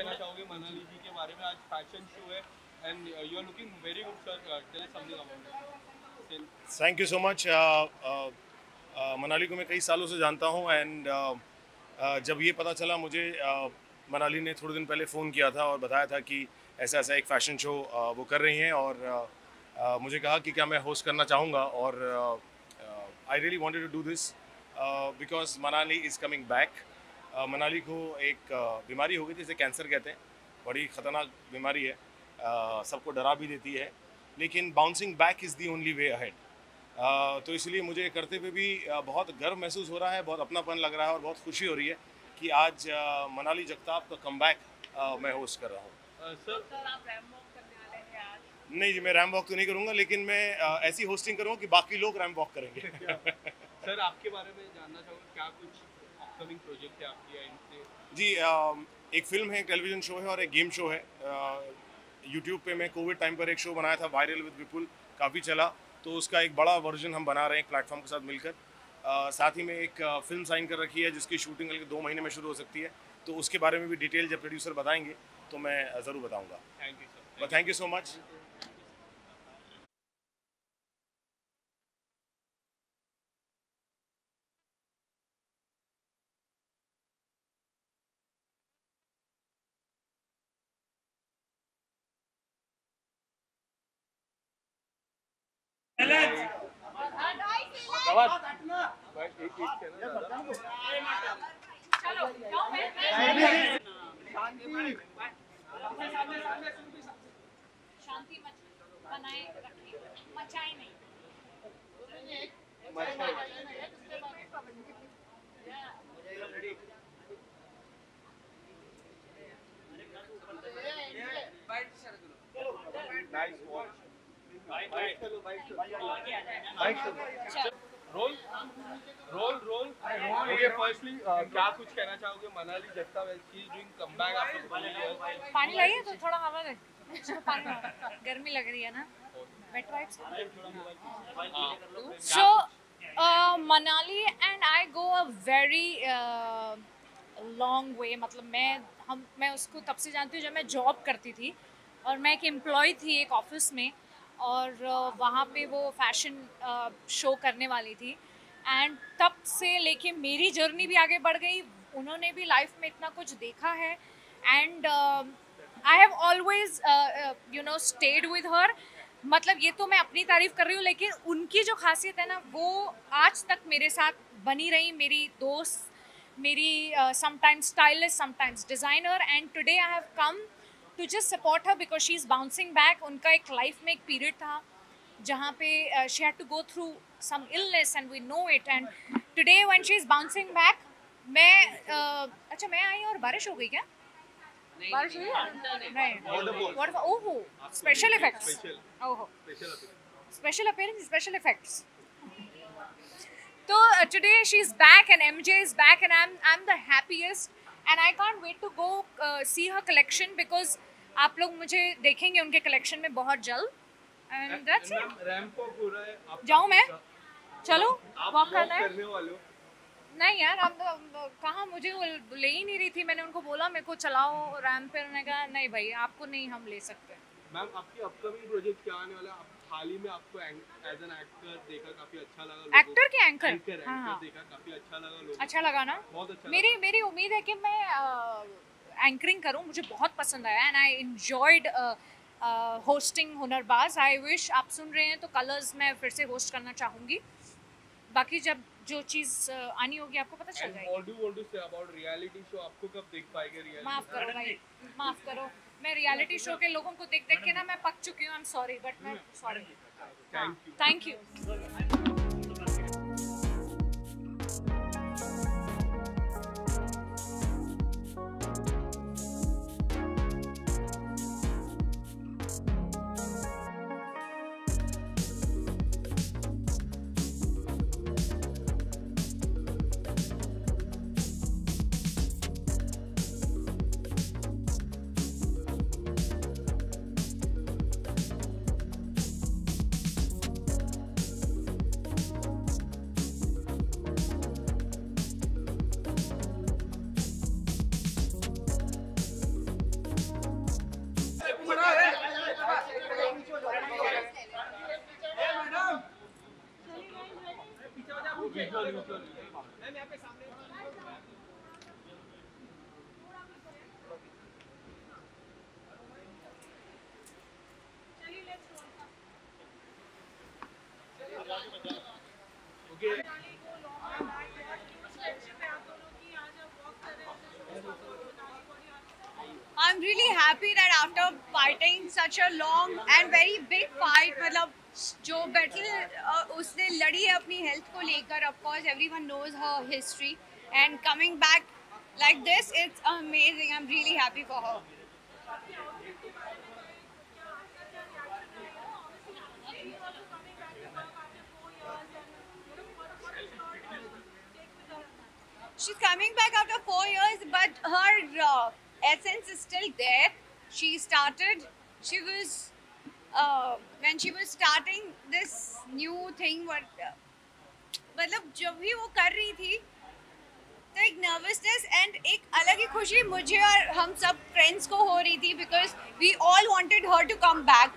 कहना चाहोगे मनाली जी के बारे में? आज फैशन शो है and you are looking very good sir, tell us something about it. Thank you so much. Manali को मैं कई सालों से जानता हूँ एंड जब ये पता चला मुझे, मनाली ने थोड़े दिन पहले फ़ोन किया था और बताया था कि ऐसा ऐसा एक फ़ैशन शो वो कर रही हैं और मुझे कहा कि क्या मैं होस्ट करना चाहूँगा और I really wanted to do this because Manali is coming back. Manali को एक बीमारी हो गई थी जिसे कैंसर कहते हैं, बड़ी ख़तरनाक बीमारी है, सबको डरा भी देती है, लेकिन bouncing back is the only way ahead. तो इसलिए मुझे करते हुए भी बहुत गर्व महसूस हो रहा है, बहुत अपनापन लग रहा है और बहुत खुशी हो रही है कि आज मनाली जगताप का कमबैक मैं होस्ट कर रहा हूँ। सर आप रैम वॉक करने वाले हैं आज? नहीं जी, मैं रैम वॉक तो नहीं करूँगा, लेकिन मैं ऐसी होस्टिंग करूँगा कि बाकी लोग रैम वॉक करेंगे। सर आपके बारे में जानना चाहूँगा, क्या कुछ अपकमिंग प्रोजेक्ट है आपकी या इनसे? जी, एक फिल्म है, एक टेलीविज़न शो है और एक गेम शो है। यूट्यूब पे मैं कोविड टाइम पर एक शो बनाया था, वायरल विद विपुल, काफ़ी चला, तो उसका एक बड़ा वर्जन हम बना रहे हैं एक प्लेटफॉर्म के साथ मिलकर। साथ ही में एक फिल्म साइन कर रखी है जिसकी शूटिंग अगले 2 महीने में शुरू हो सकती है, तो उसके बारे में भी डिटेल जब प्रोड्यूसर बताएंगे तो मैं ज़रूर बताऊँगा। Thank you sir. Thank you so much. शांति बनाए रखिए, मचाए नहीं। Roll roll roll okay, firstly क्या कुछ कहना चाहोगे मनाली जगताप की डूइंग कमबैक आफ्टर 2 इयर्स? पानी लाइए तो थोड़ा हवा दे। पानी, गर्मी लग रही है ना, wet wipes. So Manali and I go a very long way, मतलब मैं उसको तब से जानती हूँ जब मैं जॉब करती थी और मैं एक एम्प्लॉय थी एक ऑफिस में, और वहाँ पे वो फैशन शो करने वाली थी एंड तब से लेके मेरी जर्नी भी आगे बढ़ गई। उन्होंने भी लाइफ में इतना कुछ देखा है and I have always stayed with her. मतलब ये तो मैं अपनी तारीफ कर रही हूँ, लेकिन उनकी जो खासियत है ना वो आज तक मेरे साथ बनी रही। मेरी दोस्त, मेरी sometimes stylist, sometimes designer, and today I have come to just support her because she is bouncing back. उनका एक लाइफ में एक पीरियड था जहाँ पे she had to go through some illness and we know it, and today when she is bouncing back, अच्छा मैं आई और बारिश हो गई क्या? बारिश हुई है? नहीं। What? ओहो, special effects. ओहो, special appearance, special effects. तो today she is back and MJ is back and I'm the happiest and I can't wait to go see her collection because आप लोग मुझे देखेंगे उनके कलेक्शन में बहुत जल्द। And that's it. Ramp walk हो रहा है, आप जाऊँ मैं? चलो वॉक करना है। करने वाले हो? नहीं यार, अब कहाँ, मुझे वो ले ही नहीं रही थी। मैंने उनको बोला मेरे को चलाओ रैंप पे, उन्होंने कहा नहीं भाई आपको नहीं हम ले सकते। मैम आपकी अपकमिंग प्रोजेक्ट क्या आने वाला है? हाल ही में आपको एज एन एक्टर देखा, काफी अच्छा लगा। एक्टर के एंकर? हाँ देखा, काफी अच्छा लगा लोगों को। अच्छा लगा ना? बहुत अच्छा। मेरी उम्मीद है कि मैं एंकरिंग करूं, मुझे बहुत पसंद आया and I enjoyed hosting Hunarbaaz. I wish आप सुन रहे हैं तो कलर्स मैं फिर से होस्ट करना चाहूँगी। बाकी जब जो चीज़ आनी होगी आपको पता चल जाएगी। What do you want to say about reality show? आपको कब देख पाएंगे रियलिटी? माफ़ करो भाई, माफ़ करो। मैं रियलिटी शो के लोगों को देख देख के ना मैं पक चुकी हूँ। आई एम सॉरी बट मैं sorry. Thank you. I'm really happy that after fighting such a long and very big fight, मतलब जो battle उसने लड़ी है अपनी health को लेकर, of course everyone knows her history, and coming back like this, it's amazing. I'm really happy for her. She's coming back after 4 years, but her essence is still there. She started. She was when she was starting this new thing. मतलब जब भी वो कर रही थी, तो एक nervousness and एक अलग ही खुशी मुझे और हम सब friends को हो रही थी, because we all wanted her to come back,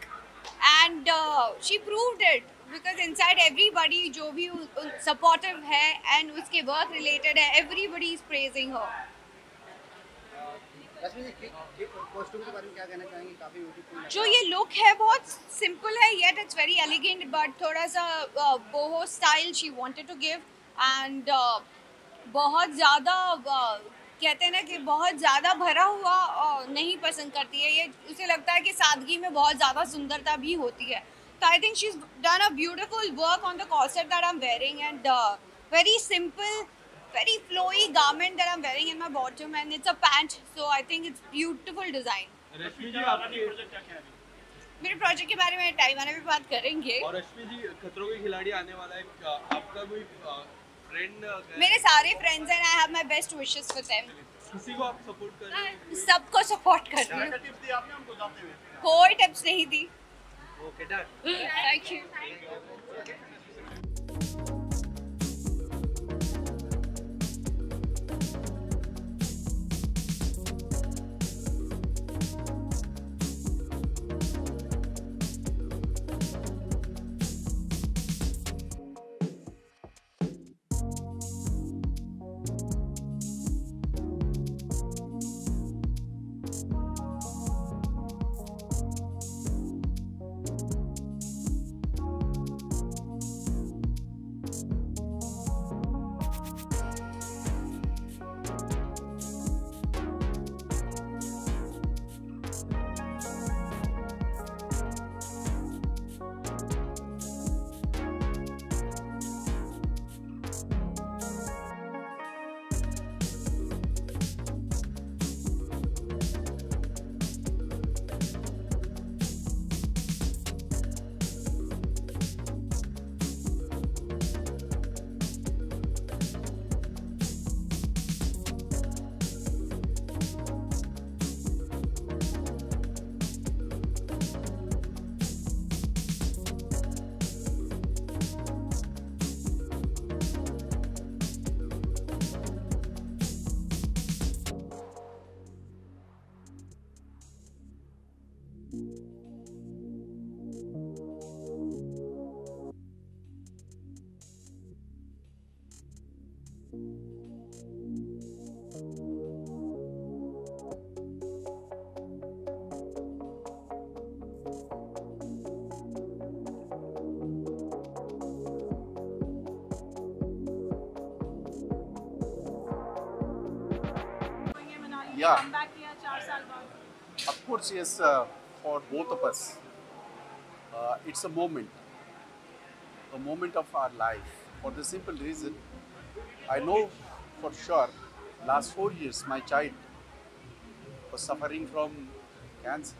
and she proved it. Because inside everybody जो भी supportive है and उसके work related है, everybody is praising her. Rashmi ji, costume के बारे में क्या कहना चाहेंगे? काफी ब्यूटीफुल जो ये लुक है बहुत सिंपल है, yet it's very elegant, but थोड़ा सा boho style she wanted to give, and बहुत ज़्यादा कहते हैं ना कि बहुत ज़्यादा भरा हुआ नहीं पसंद करती है ये. उसे लगता है कि सादगी में बहुत ज़्यादा सुंदरता भी होती है. So I think she's done a beautiful work on the corset that I'm wearing, and very simple, very flowy garment that I'm wearing in my bottom, and it's a pant, so I think it's beautiful design. रश्मि जी आपकी मेरे project के बारे में time आने पे बात करेंगे. और रश्मि जी खतरों के खिलाड़ी आने वाला है, आपका कोई फ्रेंड? मेरे सारे फ्रेंड्स हैं, I have my best wishes for them. किसी को आप सपोर्ट कर रहे हैं? सबको सपोर्ट कर रही हूँ. टिप्स दी आपने हमको जाते हुए. कोई टिप्स नहीं दी. Okay done. Thank you. Yeah. Back किया 4 साल बाद. Of course, yes, for both of us, it's a moment of our life. For the simple reason, I know for sure, last 4 years, my child was suffering from cancer,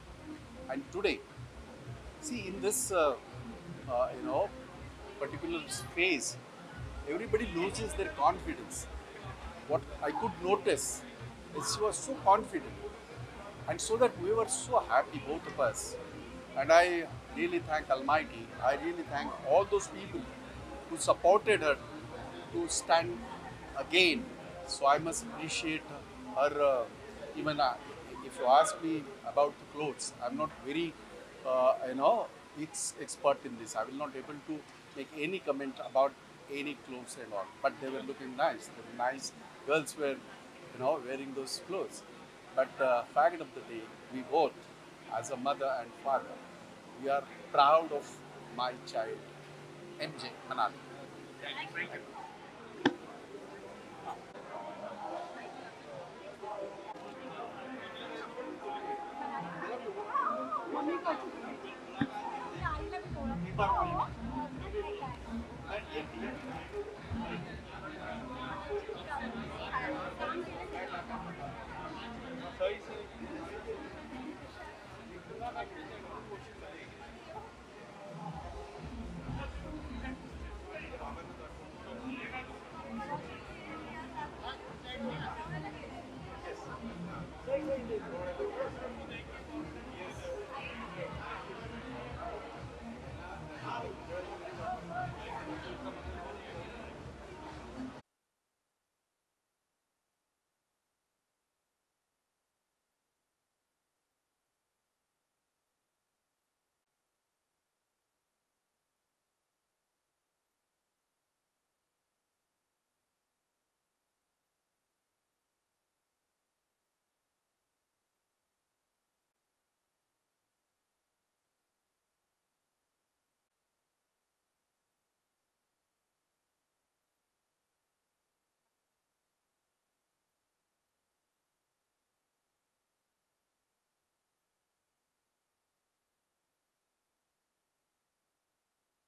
and today, see, in this, particular phase, everybody loses their confidence. What I could notice is she was so confident. And so that we were so happy, both of us. And I really thank Almighty. I really thank all those people who supported her to stand again. So I must appreciate her. Even if you ask me about the clothes, I'm not very, expert in this. I will not able to make any comment about any clothes and all, but they were looking nice. They were nice. Girls were, wearing those clothes. But fact of the day, we both, as a mother and father, we are proud of my child, MJ Manali.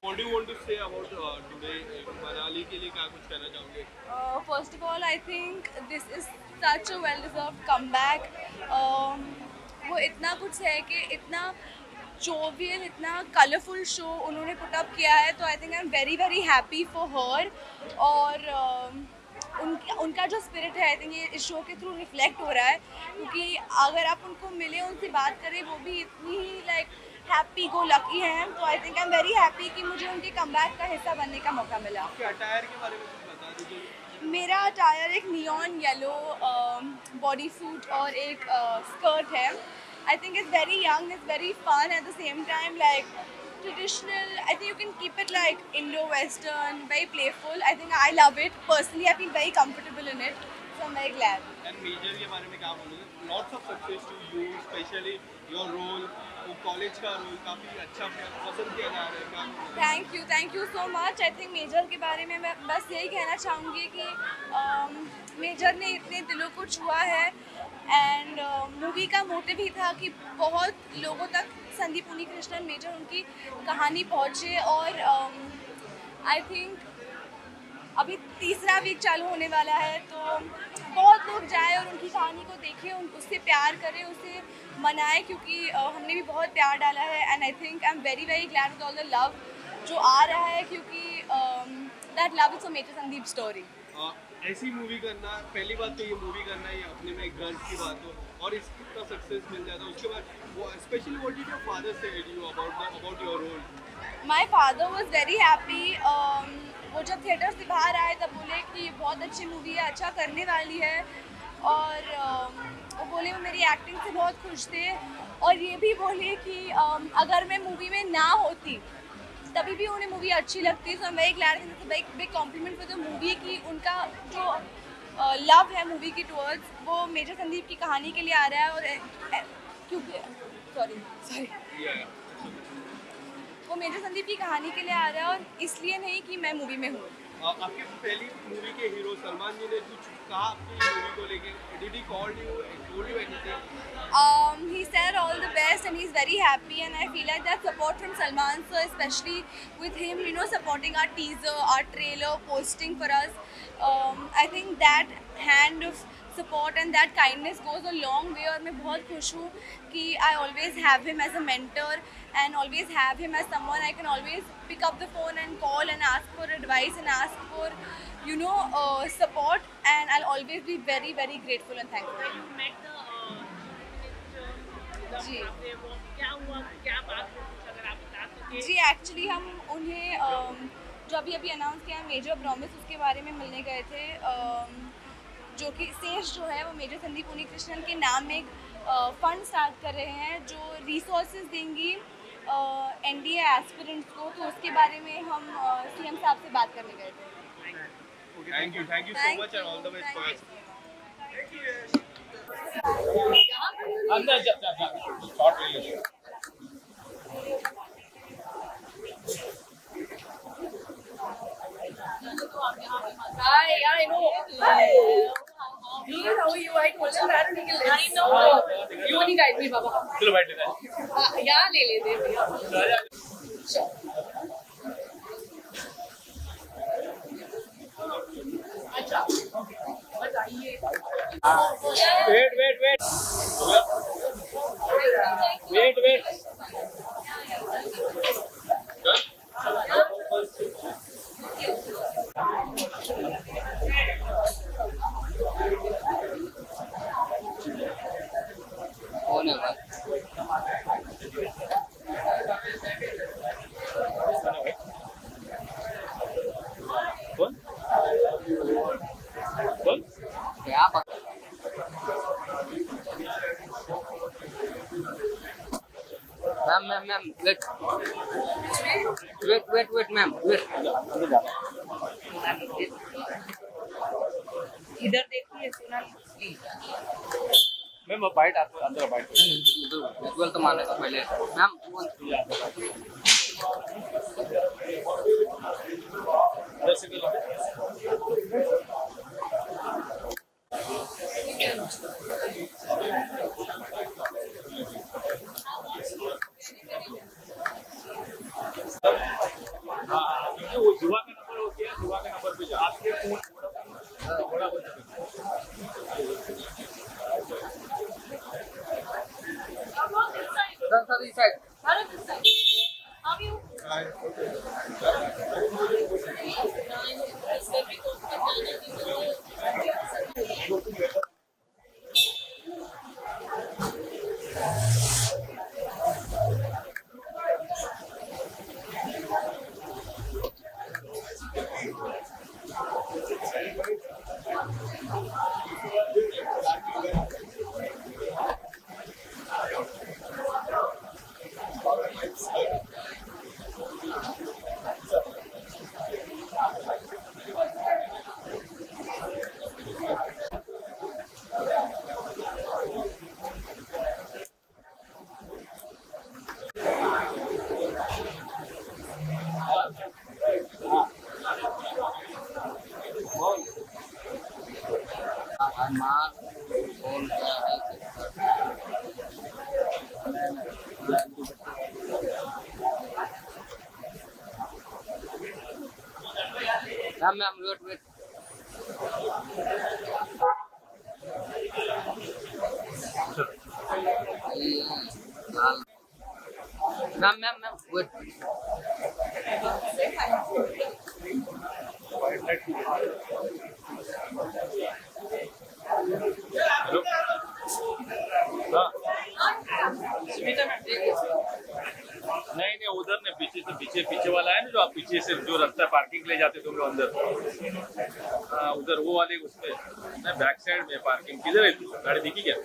What do you want to say about today Manali के लिए क्या कुछ कहना चाहोगे? First of all, I think this is such a well-deserved comeback. वो इतना कुछ है कि इतना jovial, इतना colourful show उन्होंने put up किया है, तो I think I'm very very happy for her. और उनका जो spirit है, I think ये इस show के through reflect हो रहा है, क्योंकि अगर आप उनको मिले, उनसे बात करें, वो भी इतनी ही like हैप्पी गो लकी हैं, तो आई think I am very happy कि मुझे उनके कमबैक का हिस्सा बनने का मौका मिला। आपके अटायर के बारे में कुछ बता दीजिए। मेरा अटायर एक नियॉन येलो बॉडी सूट और एक स्कर्ट है। I think it's very young, it's very fun at the same time, like traditional. I think you can keep it like Indo western, very playful. I think I love it personally, I feel very comfortable in it, so I am very glad. And Major के बारे में क्या बोलोगे? Lots of success to you, specially your role, वो college का role काफ़ी अच्छा पसंद किया जा रहा है। Thank you so much. I think Major के बारे में मैं बस यही कहना चाहूँगी कि मेजर ने इतने दिलों को छुआ है, एंड मूवी का मोटिव ही था कि बहुत लोगों तक संदीप उन्नीकृष्णन मेजर उनकी कहानी पहुँचे। और आई थिंक अभी तीसरा वीक चालू होने वाला है, तो बहुत लोग जाए और उनकी कहानी को देखें, उससे प्यार करें, उसे मनाएं, क्योंकि हमने भी बहुत प्यार डाला है। And I think I am very very glad with all the love जो आ रहा है, क्योंकि that love is a Major Sandeep story. ऐसी मूवी करना, पहली बात तो ये मूवी करना ये अपने में एक गर्व की बात हो, और इसका इतना सक्सेस मिल जाता है, उसके बाद वो specially what did your father say you about your role? My father was very happy. वो जब थिएटर से बाहर आए तब बोले कि बहुत अच्छी मूवी है, अच्छा करने वाली है, और वो बोले वो मेरी एक्टिंग से बहुत खुश थे, और ये भी बोले कि अगर मैं मूवी में ना होती तभी भी उन्हें मूवी अच्छी लगती। सो मैं glad big complement for the movie कि उनका जो लव है मूवी की टुवर्ड्स, वो मेजर संदीप की कहानी के लिए आ रहा है, और क्योंकि सॉरी वो मेजर संदीप की कहानी के लिए आ रहा है, और इसलिए नहीं कि मैं मूवी में हूँ। आपकी पहली मूवी के हीरो सलमान जी ने कुछ कहा आपकी मूवी को लेके? Did he call you, told you anything? He said all the best and he's very happy, and I feel like that support from Salman sir, especially with him, supporting our teaser, our trailer, posting for us. I think that hand of support and that kindness goes a long way, और मैं बहुत खुश हूँ कि I always have him as a mentor and always have him as someone I can always pick up the phone and call and ask for advice and ask for support, and I'll always be very very grateful and thankful. जी जी actually हम उन्हें जो अभी announce किया है major promise, उसके बारे में मिलने गए थे, जो कि सेश जो है वो मेजर संदीप उन्नीकृष्णन के नाम में एक फंड स्टार्ट कर रहे हैं जो रिसोर्सेज देंगी एनडीए एस्पिरेंट्स को, तो उसके बारे में हम सीएम साहब से बात करने गए थे। Thank you so much and all the best for अंदर जा शॉट ले लो। Hi, I know. How are you? I told you that. I know. You only guide me, Baba. चलो बैठ लेते हैं। यहाँ ले लेते हैं भैया। अच्छा, बताइए। Wait wait wait wait wait कौन है भाई? कौन कौन क्या मैम वेट मैम वेट इधर देखिए सोनाली प्लीज। मैम बाइट अंदर बाइट विजुअल तो माने तो पहले मैम वो जुआ का नंबर हो गया, जुआ के नंबर पे जा आपके फोन थोड़ा सर इस side How are you? Ma'am wait ma'am wait नहीं उधर ने पीछे वाला है ना, जो आप पीछे से जो रास्ता पार्किंग ले जाते तुम लोग अंदर, हाँ उधर वो वाले उसमें ना बैक साइड में पार्किंग। किधर है तू? गाड़ी दिखी क्या?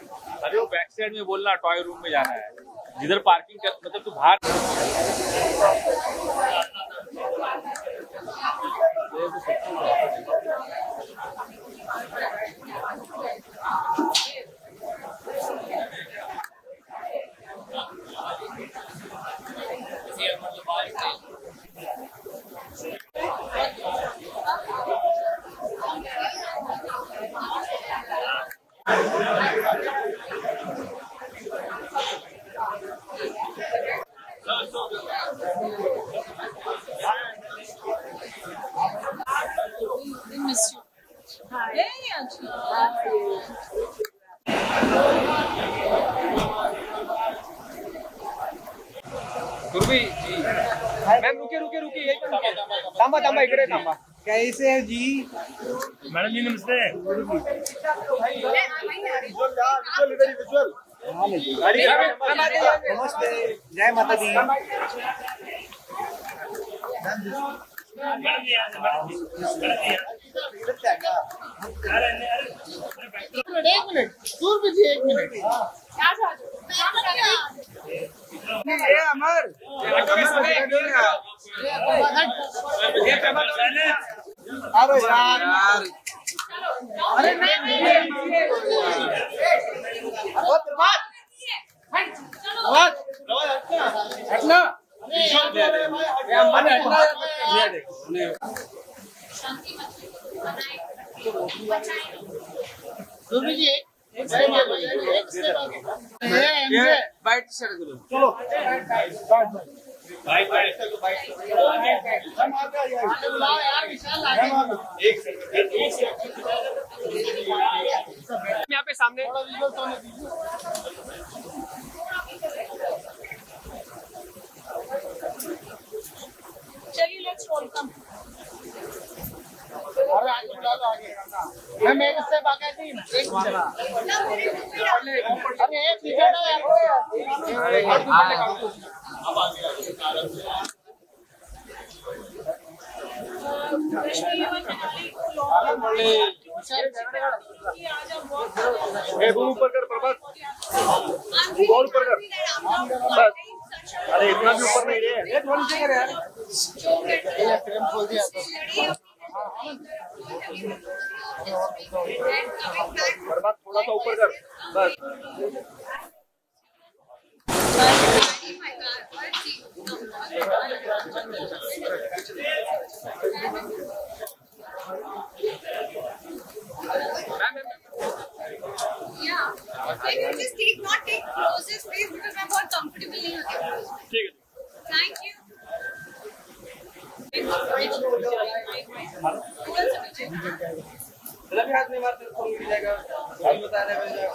अरे वो बैक साइड में बोलना टॉय रूम में जाना है, जिधर पार्किंग कर मतलब तू बाहर Miss you. Hi. Gurbi ji ma'am रुके यही थांबा इकडे थांबा। कैसे है जी? मैडम जी नमस्ते। नमस्ते, जय माता दी। एक मिनट, दूर भी जी, एक मिनट। ये अमर अरे यार अरे हटना चलो यहाँ पे सामने चलिए लेट्स रोल कम अरे आगे बुला लो आगे मैं मेरे से बाकी थी अरे एक विकेट है ऊपर कर प्रभात बॉल ऊपर कर बस अरे इतना भी ऊपर नहीं रे थोड़ी सी कर यार ये फ्रेम खोल दिया तो प्रभात थोड़ा सा ऊपर कर बस Yeah. Can you just not take closest please because I'm बहुत comfortable नहीं होती. ठीक है Thank you. रवि हाथ नहीं मारते तो मिल जाएगा हम बता रहे हैं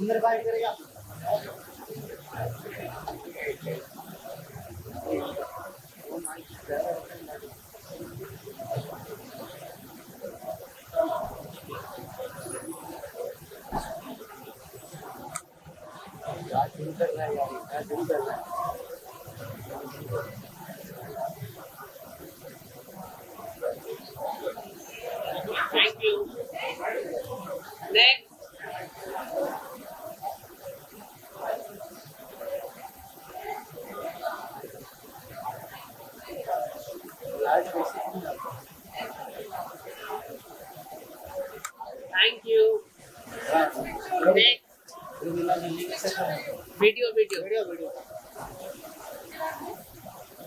अंदर बाहर करेगा Thank you. Next. Thank you. Next. Video.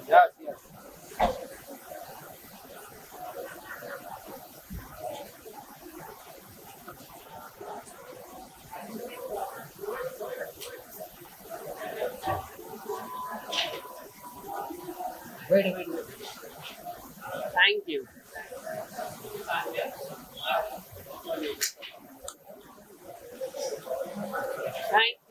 Yes. Wait. Thank you. Thank